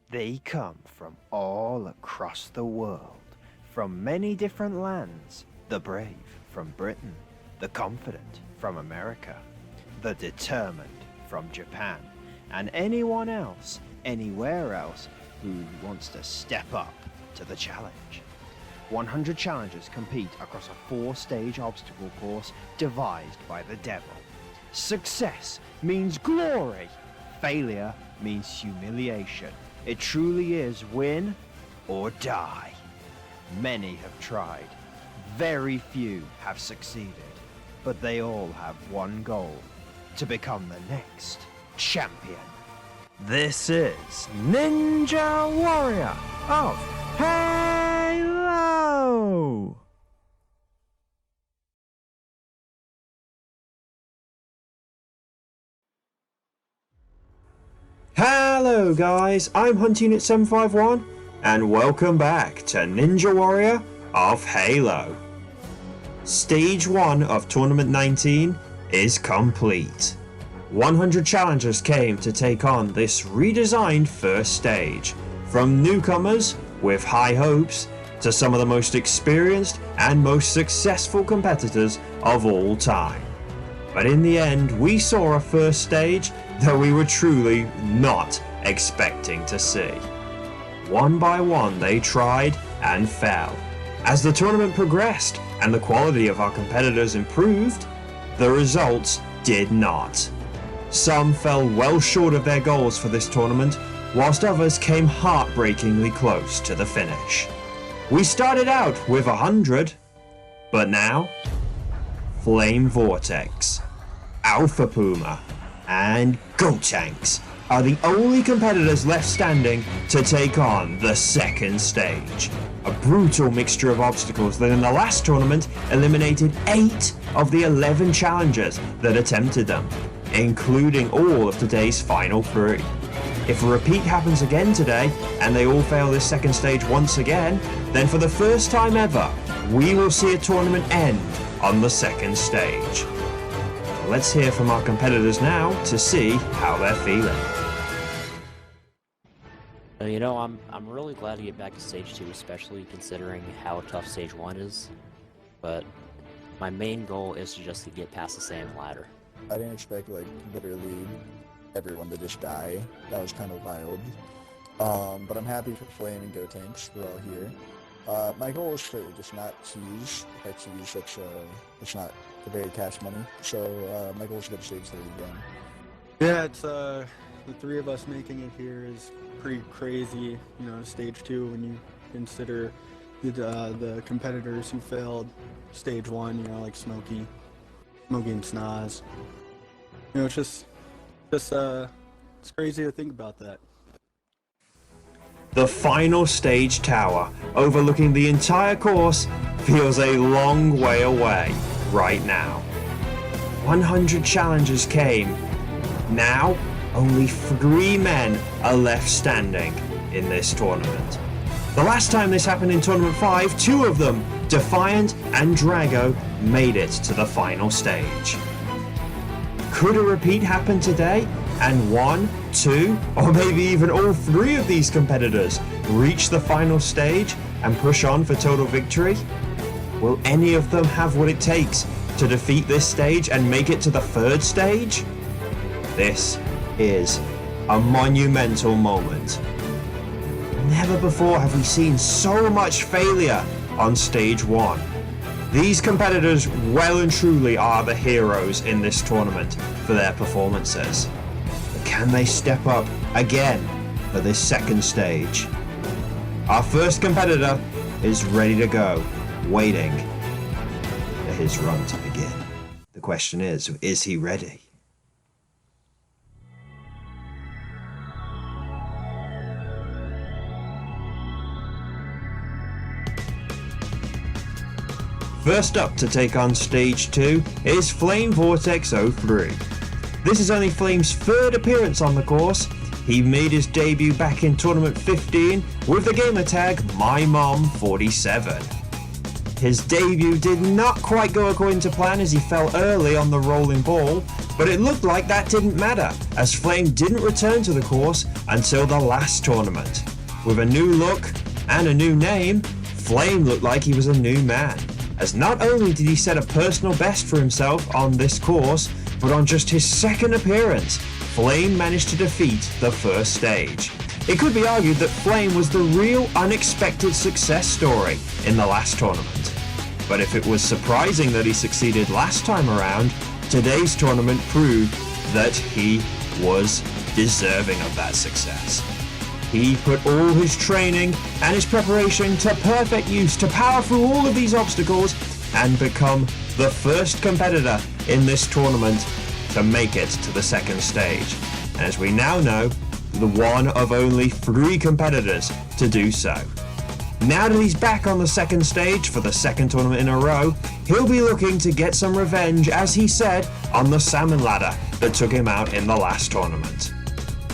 They come from all across the world, from many different lands. The brave from Britain, the confident from America, the determined from Japan, and anyone else, anywhere else, who wants to step up to the challenge. 100 challengers compete across a 4-stage obstacle course devised by the devil. Success means glory. Failure means humiliation. It truly is win or die. Many have tried. Very few have succeeded. But they all have one goal: to become the next champion. This is Ninja Warrior of Halo! Hello guys, I'm HuntUnit751 and welcome back to Ninja Warrior of Halo. Stage 1 of Tournament 19 is complete. 100 challengers came to take on this redesigned first stage, from newcomers with high hopes to some of the most experienced and most successful competitors of all time. But in the end, we saw a first stage that we were truly not expecting to see. One by one they tried and fell. As the tournament progressed and the quality of our competitors improved, the results did not. Some fell well short of their goals for this tournament, whilst others came heartbreakingly close to the finish. We started out with 100, but now Flame Vortex, Alpha Puma, and Gotenks are the only competitors left standing to take on the second stage. A brutal mixture of obstacles that in the last tournament eliminated 8 of the 11 challengers that attempted them, including all of today's final 3. If a repeat happens again today, and they all fail this second stage once again, then for the first time ever, we will see a tournament end on the second stage. Let's hear from our competitors now to see how they're feeling. You know, I'm really glad to get back to stage 2, especially considering how tough stage 1 is. But my main goal is just to get past the sand ladder. I didn't expect, like, literally everyone to just die. That was kind of wild. But I'm happy for Flame and Go Tanks. We're all here. My goal is to just not cheese. If I cheese, it's not the very cash money. So my goal is to go to stage 3 again. Yeah, it's the 3 of us making it here is pretty crazy. You know, stage 2 when you consider the competitors who failed stage 1. You know, like Smokey and Snaz. You know, it's crazy to think about that. The final stage tower, overlooking the entire course, feels a long way away right now. 100 challengers came. Now, only 3 men are left standing in this tournament. The last time this happened in Tournament 5, 2 of them, Defiant and Drago, made it to the final stage. Could a repeat happen today, and 1, 2, or maybe even all 3 of these competitors reach the final stage and push on for total victory? Will any of them have what it takes to defeat this stage and make it to the 3rd stage? This is a monumental moment. Never before have we seen so much failure on stage 1. These competitors well and truly are the heroes in this tournament for their performances. But can they step up again for this second stage? Our first competitor is ready to go, waiting for his run to begin. The question is he ready? First up to take on stage 2 is Flame Vortex 03. This is only Flame's 3rd appearance on the course. He made his debut back in Tournament 15 with the gamer tag MyMom47. His debut did not quite go according to plan as he fell early on the rolling ball, But it looked like that didn't matter, as Flame didn't return to the course until the last tournament. With a new look and a new name, Flame looked like he was a new man, as not only did he set a personal best for himself on this course, but on just his second appearance, Flame managed to defeat the first stage. It could be argued that Flame was the real unexpected success story in the last tournament. But if it was surprising that he succeeded last time around, today's tournament proved that he was deserving of that success. He put all his training and his preparation to perfect use to power through all of these obstacles and become the first competitor in this tournament to make it to the second stage. And as we now know, the one of only 3 competitors to do so. Now that he's back on the second stage for the second tournament in a row, he'll be looking to get some revenge, as he said, on the salmon ladder that took him out in the last tournament.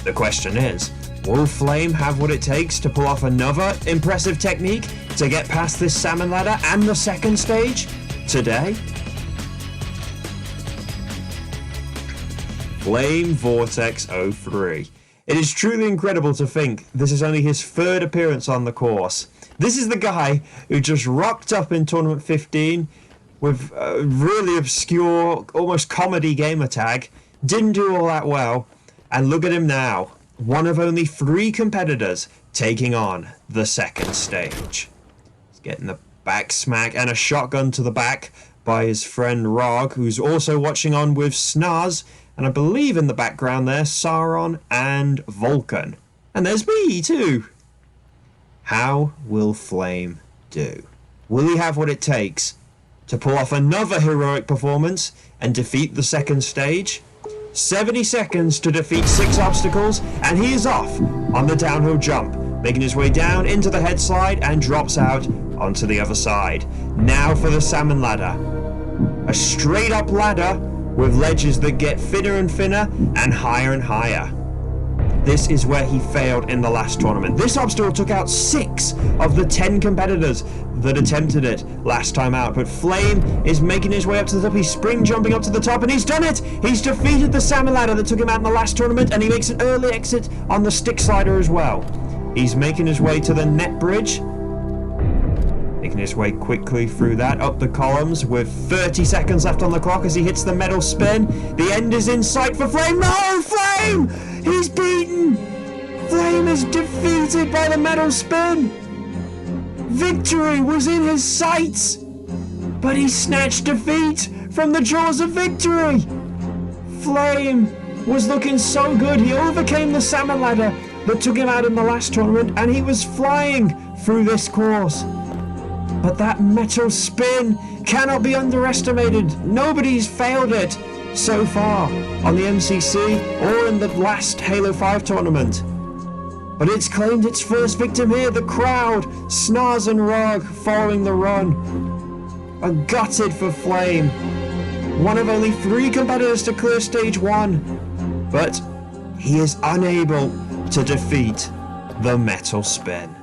The question is, will Flame have what it takes to pull off another impressive technique to get past this salmon ladder and the second stage today? Flame Vortex 03. It is truly incredible to think this is only his 3rd appearance on the course. This is the guy who just rocked up in Tournament 15 with a really obscure, almost comedy gamer tag, didn't do all that well, and look at him now, one of only 3 competitors taking on the second stage. He's getting the back smack and a shotgun to the back by his friend Rog, who's also watching on with Snaz, and I believe in the background there, Sauron and Vulcan. And there's me too. How will Flame do? Will he have what it takes to pull off another heroic performance and defeat the second stage? 70 seconds to defeat 6 obstacles, and he is off on the downhill jump, making his way down into the head slide and drops out onto the other side. Now for the salmon ladder. A straight up ladder with ledges that get thinner and thinner and higher. This is where he failed in the last tournament. This obstacle took out 6 of the 10 competitors that attempted it last time out, but Flame is making his way up to the top. He's spring jumping up to the top, and he's done it! He's defeated the salmon ladder that took him out in the last tournament, and he makes an early exit on the stick slider as well. He's making his way to the net bridge, making his way quickly through that, up the columns with 30 seconds left on the clock as he hits the metal spin. The end is in sight for Flame. No, Flame! He's beaten! Flame is defeated by the metal spin! Victory was in his sights! But he snatched defeat from the jaws of victory! Flame was looking so good. He overcame the salmon ladder that took him out in the last tournament, and he was flying through this course. But that metal spin cannot be underestimated. Nobody's failed it so far on the MCC or in the last Halo 5 tournament. But it's claimed its first victim here, the crowd, Snaz and Rog following the run. Are gutted for Flame. One of only 3 competitors to clear stage 1. But he is unable to defeat the metal spin.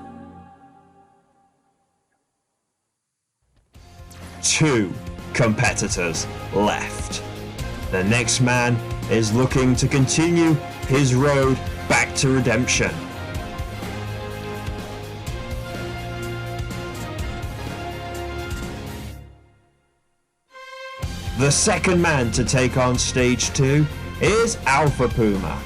2 competitors left. The next man is looking to continue his road back to redemption. The second man to take on stage 2 is Alpha Puma.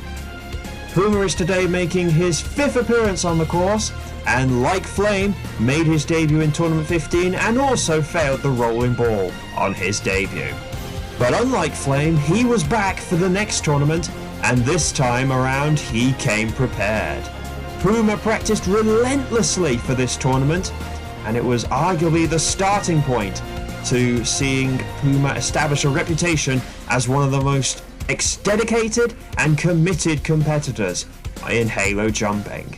Puma is today making his 5th appearance on the course, and like Flame, made his debut in Tournament 15 and also failed the rolling ball on his debut. But unlike Flame, he was back for the next tournament, and this time around he came prepared. Puma practiced relentlessly for this tournament, and it was arguably the starting point to seeing Puma establish a reputation as one of the most dedicated and committed competitors in Halo jumping.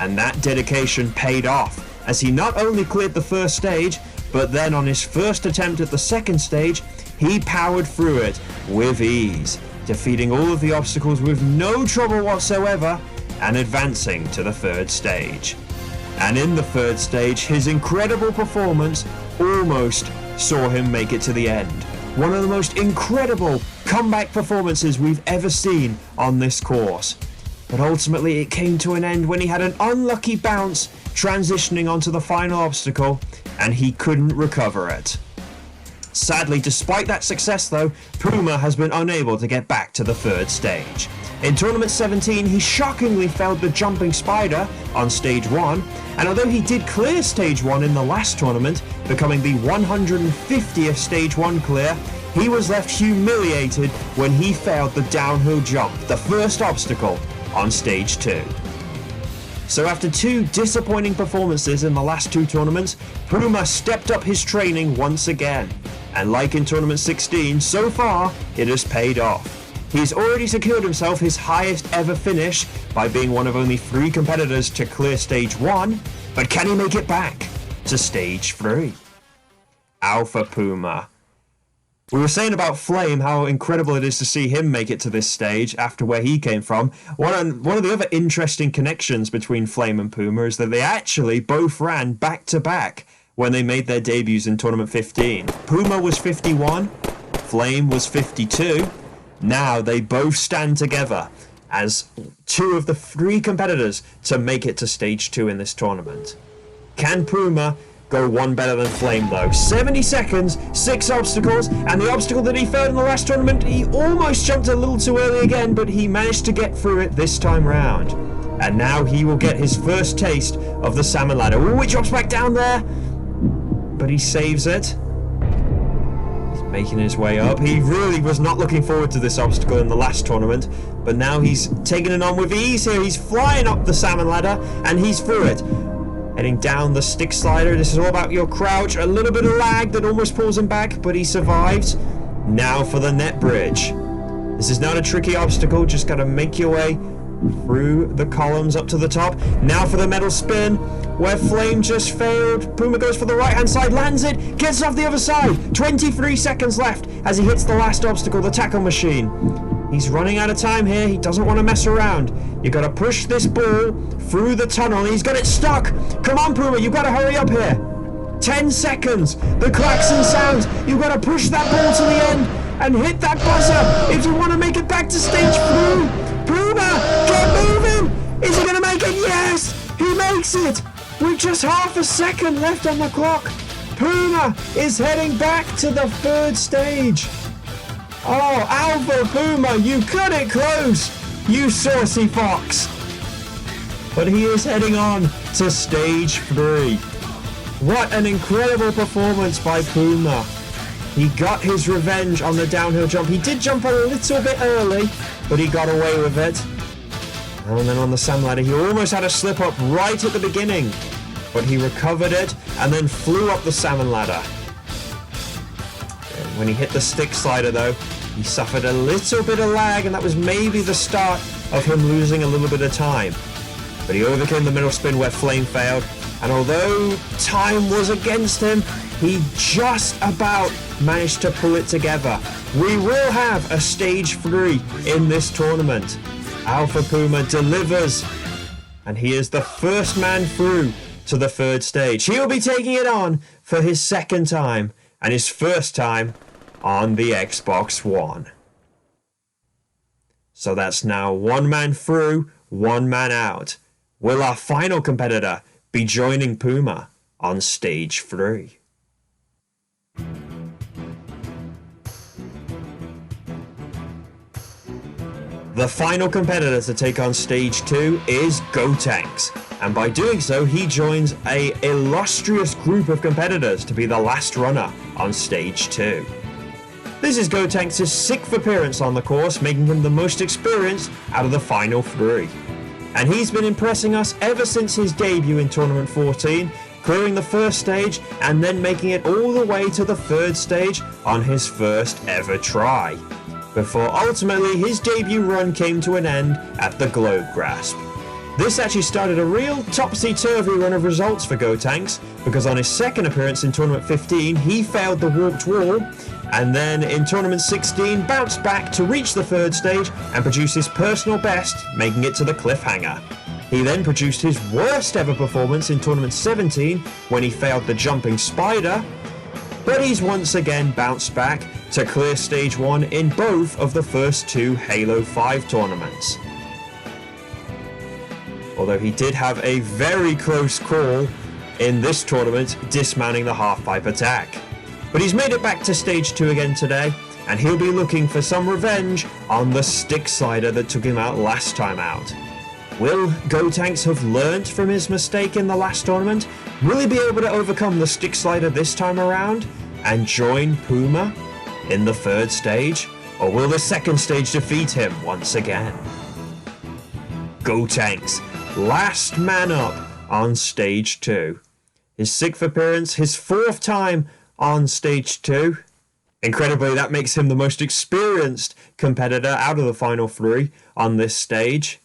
And that dedication paid off, as he not only cleared the first stage, but then on his first attempt at the second stage, he powered through it with ease, defeating all of the obstacles with no trouble whatsoever and advancing to the 3rd stage. And in the 3rd stage, his incredible performance almost saw him make it to the end. One of the most incredible comeback performances we've ever seen on this course. But ultimately it came to an end when he had an unlucky bounce transitioning onto the final obstacle and he couldn't recover it. Sadly, despite that success though, Puma has been unable to get back to the third stage. In Tournament 17, he shockingly failed the jumping spider on Stage 1, and although he did clear Stage 1 in the last tournament, becoming the 150th Stage 1 clear, he was left humiliated when he failed the downhill jump, the first obstacle, on Stage 2. So after two disappointing performances in the last two tournaments, Puma stepped up his training once again. And like in Tournament 16, so far, it has paid off. He's already secured himself his highest ever finish by being one of only 3 competitors to clear Stage 1, but can he make it back to Stage 3? Alpha Puma. We were saying about Flame, how incredible it is to see him make it to this stage after where he came from. One of the other interesting connections between Flame and Puma is that they actually both ran back-to-back when they made their debuts in Tournament 15. Puma was 51, Flame was 52. Now they both stand together as 2 of the 3 competitors to make it to Stage 2 in this tournament. Can Puma go one better than Flame though? 70 seconds, 6 obstacles, and the obstacle that he failed in the last tournament, he almost jumped a little too early again, but he managed to get through it this time round. And now he will get his first taste of the salmon ladder. Ooh, he drops back down there, but he saves it. Making his way up. He really was not looking forward to this obstacle in the last tournament, but now he's taking it on with ease here. He's flying up the salmon ladder and he's through it. Heading down the stick slider. This is all about your crouch. A little bit of lag that almost pulls him back, but he survived. Now for the net bridge. This is not a tricky obstacle, just gotta make your way through the columns up to the top. Now for the metal spin, where Flame just failed. Puma goes for the right hand side, lands it, gets off the other side. 23 seconds left as he hits the last obstacle, the tackle machine. He's running out of time here, he doesn't want to mess around. You gotta push this ball through the tunnel. He's got it stuck. Come on Puma, you gotta hurry up here. 10 seconds, the klaxon sounds. You gotta push that ball to the end and hit that buzzer if you want to make it back to Stage 3. Puma, get moving! Is he gonna make it? Yes! He makes it! With just half a second left on the clock, Puma is heading back to the third stage. Oh, Alpha Puma, you cut it close, you saucy fox. But he is heading on to Stage 3. What an incredible performance by Puma. He got his revenge on the downhill jump. He did jump a little bit early, but he got away with it. And then on the salmon ladder, he almost had a slip up right at the beginning, but he recovered it and then flew up the salmon ladder. And when he hit the stick slider though, he suffered a little bit of lag, and that was maybe the start of him losing a little bit of time. But he overcame the middle spin where Flame failed, and although time was against him, he just about managed to pull it together. We will have a Stage 3 in this tournament. Alpha Puma delivers, and he is the first man through to the third stage. He'll be taking it on for his second time, and his first time on the Xbox One. So that's now 1 man through, 1 man out. Will our final competitor be joining Puma on Stage 3? The final competitor to take on Stage 2 is Gotenks, and by doing so he joins an illustrious group of competitors to be the last runner on Stage 2. This is Gotenks' 6th appearance on the course, making him the most experienced out of the final 3. And he's been impressing us ever since his debut in Tournament 14, clearing the first stage and then making it all the way to the third stage on his first ever try, before ultimately his debut run came to an end at the Globe Grasp. This actually started a real topsy-turvy run of results for Gotenks, because on his second appearance in Tournament 15 he failed the warped wall, and then in Tournament 16 bounced back to reach the third stage and produce his personal best, making it to the cliffhanger. He then produced his worst ever performance in Tournament 17 when he failed the jumping spider, but he's once again bounced back to clear Stage 1 in both of the first 2 Halo 5 tournaments. Although he did have a very close call in this tournament, dismounting the half-pipe attack. But he's made it back to Stage 2 again today, and he'll be looking for some revenge on the stick slider that took him out last time out. Will Gotenks have learnt from his mistake in the last tournament? Will he be able to overcome the stick slider this time around and join Puma in the 3rd stage? Or will the 2nd stage defeat him once again? Gotenks, last man up on Stage 2. His 6th appearance, his 4th time on Stage 2. Incredibly, that makes him the most experienced competitor out of the final 3 on this stage.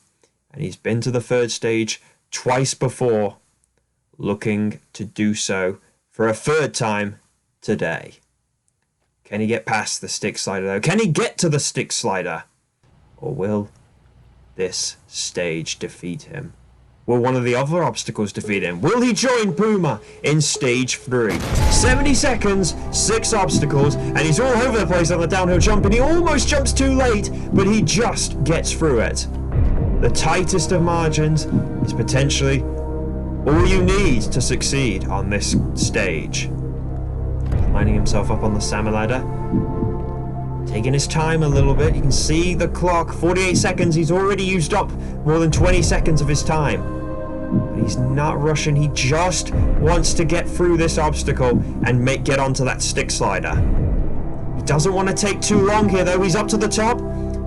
And he's been to the 3rd stage twice before, looking to do so for a 3rd time today. Can he get past the stick slider though? Can he get to the stick slider? Or will this stage defeat him? Will one of the other obstacles defeat him? Will he join Puma in Stage 3? 70 seconds, 6 obstacles, and he's all over the place on the downhill jump, and he almost jumps too late, but he just gets through it. The tightest of margins is potentially all you need to succeed on this stage. Lining himself up on the salmon ladder. Taking his time a little bit. You can see the clock, 48 seconds. He's already used up more than 20 seconds of his time. But he's not rushing. He just wants to get through this obstacle and get onto that stick slider. He doesn't want to take too long here though. He's up to the top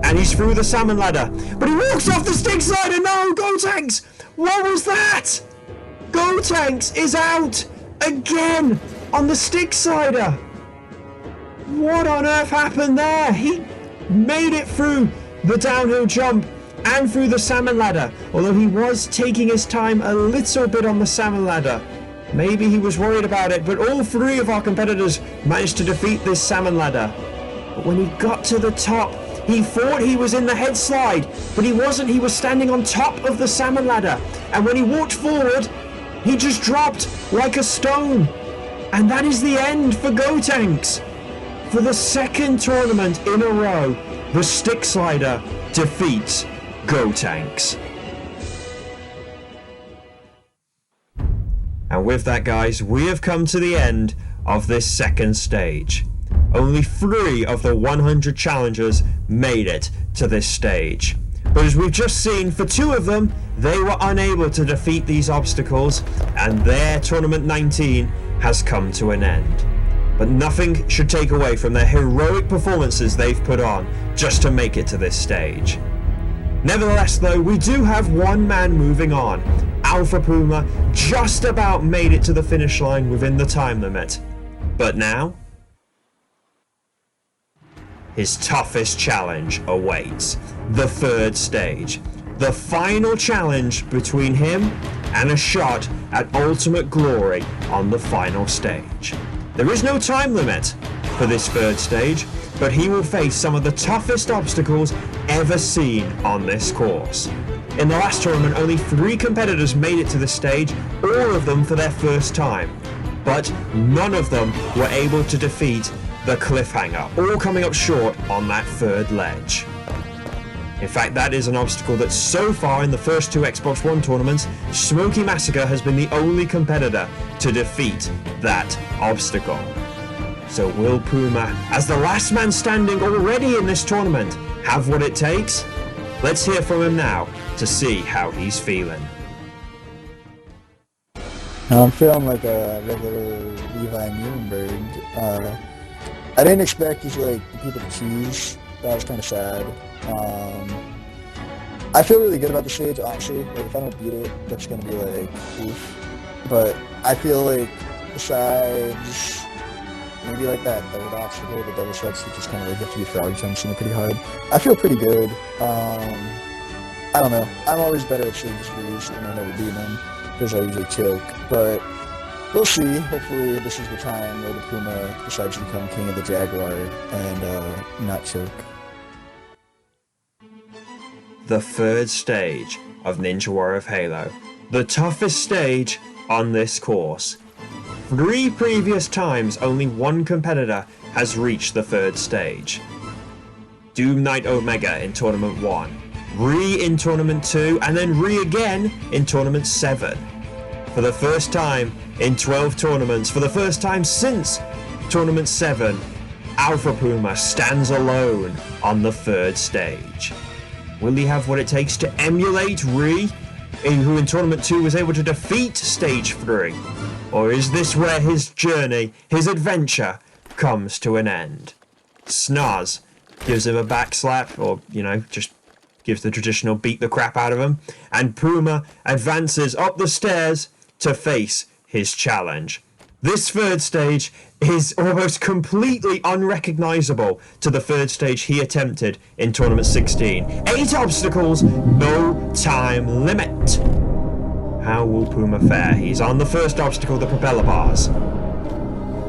and he's through the salmon ladder. But he walks off the stick slider. No, Gotenks! What was that? Gotenks is out again on the stick slider. What on earth happened there? He made it through the downhill jump and through the salmon ladder, although he was taking his time a little bit on the salmon ladder. Maybe he was worried about it, but all 3 of our competitors managed to defeat this salmon ladder. But when he got to the top, he thought he was in the head slide, but he wasn't. He was standing on top of the salmon ladder, and when he walked forward, he just dropped like a stone. And that is the end for Gotenks. For the 2nd tournament in a row, the stick slider defeats Gotenks. And with that, guys, we have come to the end of this 2nd stage. Only 3 of the 100 challengers made it to this stage. But as we've just seen, for 2 of them, they were unable to defeat these obstacles, and their Tournament 19 has come to an end. But nothing should take away from their heroic performances they've put on just to make it to this stage. Nevertheless though, we do have one man moving on. Alpha Puma just about made it to the finish line within the time limit. But now, his toughest challenge awaits. The 3rd stage. The final challenge between him and a shot at ultimate glory on the final stage. There is no time limit for this 3rd stage, but he will face some of the toughest obstacles ever seen on this course. In the last tournament, only 3 competitors made it to this stage, all of them for their first time. But none of them were able to defeat the cliffhanger, all coming up short on that 3rd ledge. In fact, that is an obstacle that so far in the first 2 Xbox One tournaments, Smoky Massacre has been the only competitor to defeat that obstacle. So will Puma, as the last man standing already in this tournament, have what it takes? Let's hear from him now to see how he's feeling. I'm feeling like a regular Levi Muhlenberg. I didn't expect just like the people to choose. That was kind of sad. I feel really good about the stage, honestly. Like, if I don't beat it, that's gonna be like, oof. But I feel like besides maybe like that 3rd obstacle, the double sets, that just kind of like have to be frog jumps and they're pretty hard. I feel pretty good. I don't know. I'm always better at stage 3s and I never beat them because I usually choke. But we'll see. Hopefully this is the time where the Puma decides to become king of the Jaguar and not choke. The 3rd stage of Ninja Warrior of Halo. The toughest stage on this course. 3 previous times, only one competitor has reached the 3rd stage. Doom Knight Omega in Tournament 1, Re in Tournament 2, and then Re again in Tournament 7. For the first time in 12 tournaments, for the first time since Tournament 7, Alpha Puma stands alone on the 3rd stage. Will he have what it takes to emulate Re, who in Tournament 2 was able to defeat Stage 3? Or is this where his journey, his adventure, comes to an end? Snaz gives him a back slap, or, you know, just gives the traditional beat the crap out of him, and Puma advances up the stairs to face his challenge. This 3rd stage is almost completely unrecognizable to the 3rd stage he attempted in Tournament 16. 8 obstacles, no time limit. How will Puma fare? He's on the first obstacle, the propeller bars.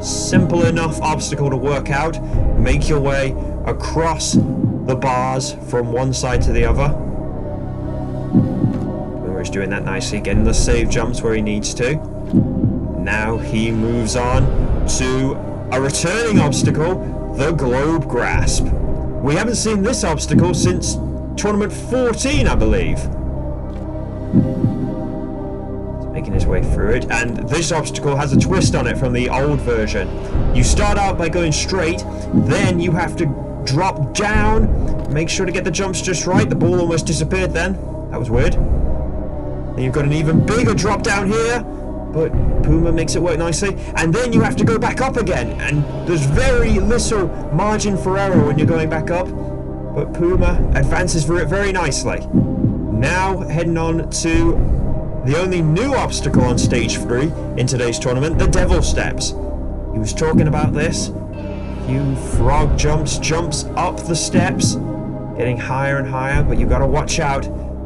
Simple enough obstacle to work out. Make your way across the bars from one side to the other. Puma is doing that nicely, getting the save jumps where he needs to. Now he moves on to a returning obstacle, the Globe Grasp. We haven't seen this obstacle since Tournament 14, I believe. He's making his way through it, and this obstacle has a twist on it from the old version. You start out by going straight, then you have to drop down, make sure to get the jumps just right. The ball almost disappeared then. That was weird. Then you've got an even bigger drop down here, but Puma makes it work nicely, and then you have to go back up again, and there's very little margin for error when you're going back up, but Puma advances through it very nicely. Now heading on to the only new obstacle on stage 3 in today's tournament, the Devil Steps. He was talking about this. Few frog jumps up the steps, getting higher and higher, but you've got to watch out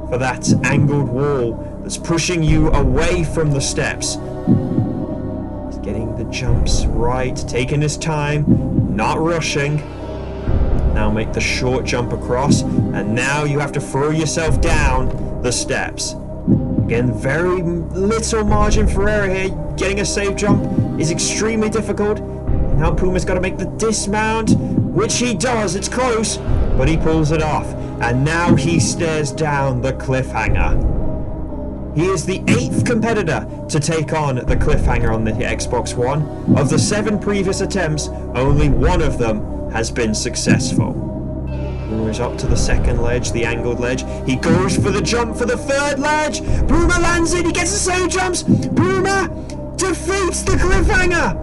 for that angled wall that's pushing you away from the steps. He's getting the jumps right, taking his time, not rushing. Now make the short jump across, and now you have to throw yourself down the steps. Again, very little margin for error here. Getting a safe jump is extremely difficult. Now Puma's got to make the dismount, which he does. It's close, but he pulls it off. And now he stares down the cliffhanger. He is the 8th competitor to take on the cliffhanger on the Xbox One. Of the 7 previous attempts, only one of them has been successful. Puma is up to the 2nd ledge, the angled ledge. He goes for the jump for the 3rd ledge. Puma lands it. He gets the same jumps. Puma defeats the cliffhanger.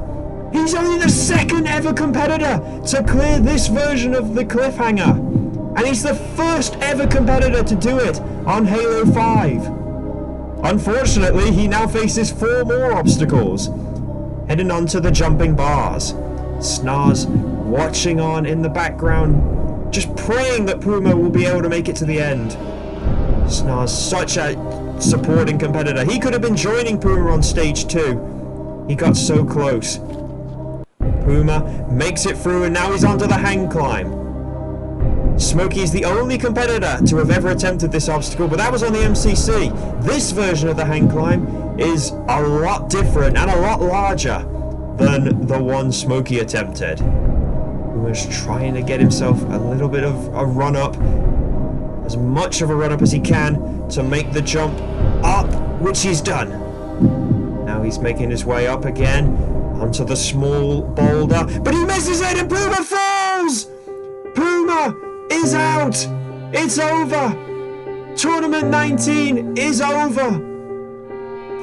He's only the 2nd ever competitor to clear this version of the cliffhanger. And he's the 1st ever competitor to do it on Halo 5. Unfortunately, he now faces 4 more obstacles. Heading on to the jumping bars. Snaz watching on in the background, just praying that Puma will be able to make it to the end. Snaz, such a supporting competitor. He could have been joining Puma on stage 2. He got so close. Puma makes it through, and now he's onto the hang climb. Smokey is the only competitor to have ever attempted this obstacle, but that was on the MCC. This version of the hang climb is a lot different and a lot larger than the one Smokey attempted. He was trying to get himself a little bit of a run-up, as much of a run-up as he can, to make the jump up, which he's done. Now he's making his way up again onto the small boulder, but he misses it and Puma falls! Puma is out! It's over! Tournament 19 is over!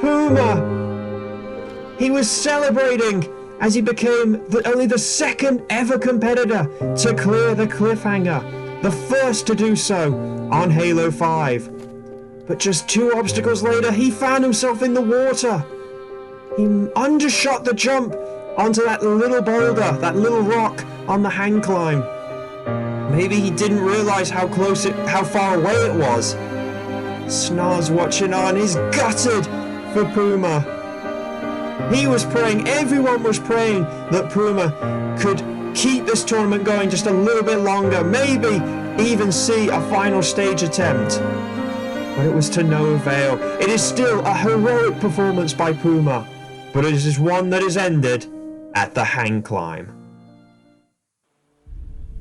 Puma! He was celebrating as he became only the 2nd ever competitor to clear the cliffhanger, the 1st to do so on Halo 5. But just 2 obstacles later, he found himself in the water. He undershot the jump onto that little boulder, that little rock on the hang climb. Maybe he didn't realize how far away it was. Snaz watching on is gutted for Puma. He was praying, everyone was praying that Puma could keep this tournament going just a little bit longer, maybe even see a final stage attempt. But it was to no avail. It is still a heroic performance by Puma. but it is one that is ended at the hang climb.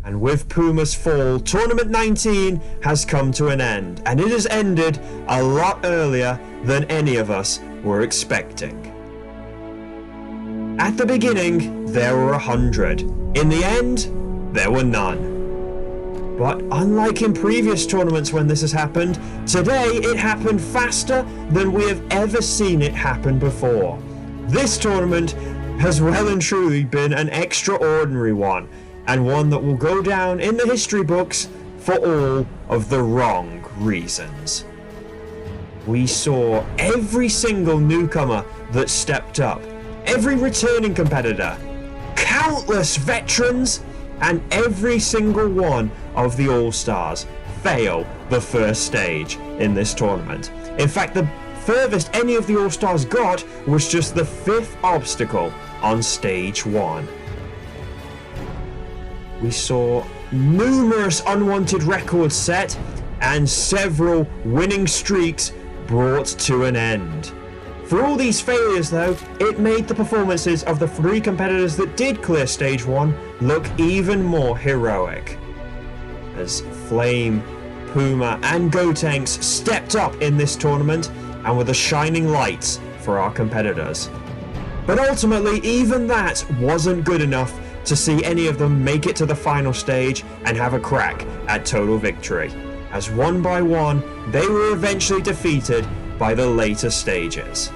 And with Puma's fall, Tournament 19 has come to an end, and it has ended a lot earlier than any of us were expecting. At the beginning, there were 100. In the end, there were none. But unlike in previous tournaments when this has happened, today it happened faster than we have ever seen it happen before. This tournament has well and truly been an extraordinary one, and one that will go down in the history books for all of the wrong reasons. We saw every single newcomer that stepped up, every returning competitor, countless veterans, and every single one of the All-Stars fail the first stage in this tournament. In fact, the furthest any of the All-Stars got was just the 5th obstacle on stage 1. We saw numerous unwanted records set and several winning streaks brought to an end. For all these failures though, it made the performances of the 3 competitors that did clear stage 1 look even more heroic. As Flame, Puma and Gotenks stepped up in this tournament and were the shining lights for our competitors. But ultimately, even that wasn't good enough to see any of them make it to the final stage and have a crack at total victory, as one by one they were eventually defeated by the later stages.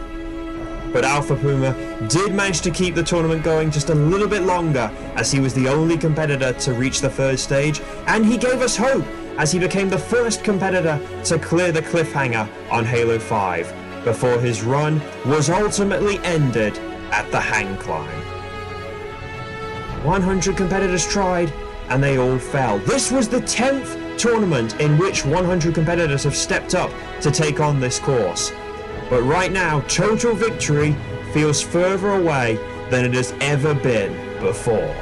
But Alpha Puma did manage to keep the tournament going just a little bit longer, as he was the only competitor to reach the 3rd stage, and he gave us hope as he became the first competitor to clear the cliffhanger on Halo 5, before his run was ultimately ended at the hang climb. 100 competitors tried, and they all fell. This was the 10th tournament in which 100 competitors have stepped up to take on this course. But right now, total victory feels further away than it has ever been before.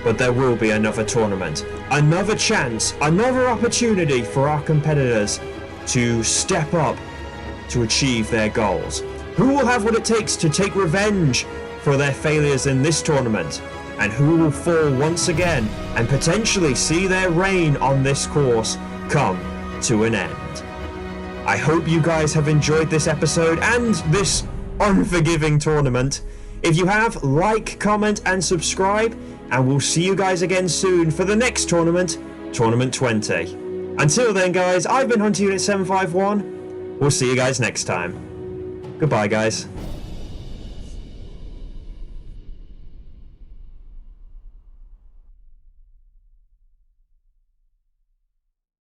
But there will be another tournament, another chance, another opportunity for our competitors to step up to achieve their goals. Who will have what it takes to take revenge for their failures in this tournament? And who will fall once again and potentially see their reign on this course come to an end? I hope you guys have enjoyed this episode and this unforgiving tournament. If you have, like, comment and subscribe, and we'll see you guys again soon for the next tournament, Tournament 20. Until then guys, I've been Hunter Unit 751. We'll see you guys next time. Goodbye guys.